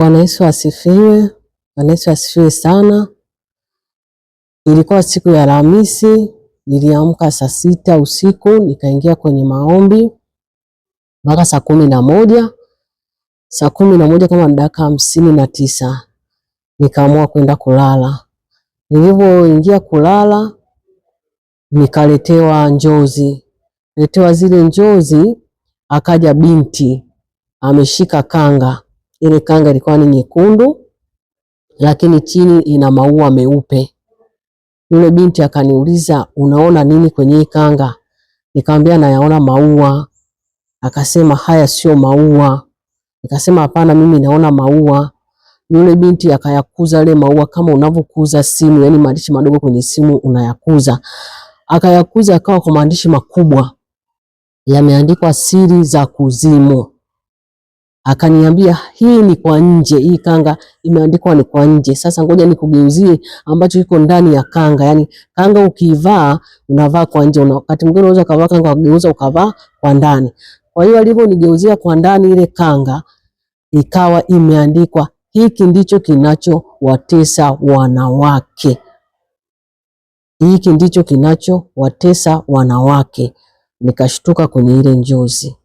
Bwana Yesu asifiwe. Bwana Yesu asifiwe sana. Ilikuwa siku ya Alhamisi, niliamka saa 6 usiku, nikaingia kwenye maombi mpaka saa 11. Saa 11 kama dakika 59 nikaamua kwenda kulala. Nilipoingia kulala nikaletewa njozi. Letewa zile njozi, akaja binti ameshika kanga. Ile kanga ilikuwa ni nyekundu lakini chini ina maua meupe. Yule binti akaniuliza, unaona nini kwenye hii kanga? Nikamwambia nayaona maua. Akasema haya sio maua. Nikasema hapana, mimi naona maua. Yule binti akayakuza yale maua kama unavyokuza simu, yani maandishi madogo kwenye simu unayakuza. Akayakuza akawa kwa maandishi makubwa yameandikwa siri za kuzimu. Akaniambia hii ni kwa nje, hii kanga imeandikwa ni kwa nje. Sasa ngoja nikugeuzie ambacho kiko ndani ya kanga. Yani kanga ukivaa unavaa kwa nje, wakati mwingine unaweza kuvaa kanga ukageuza ukavaa kwa ndani. Kwa hiyo aliponigeuzia kwa ndani ile kanga ikawa imeandikwa hiki ndicho kinachowatesa wanawake. Hiki ndicho kinachowatesa wanawake. Nikashtuka kwenye ile njozi.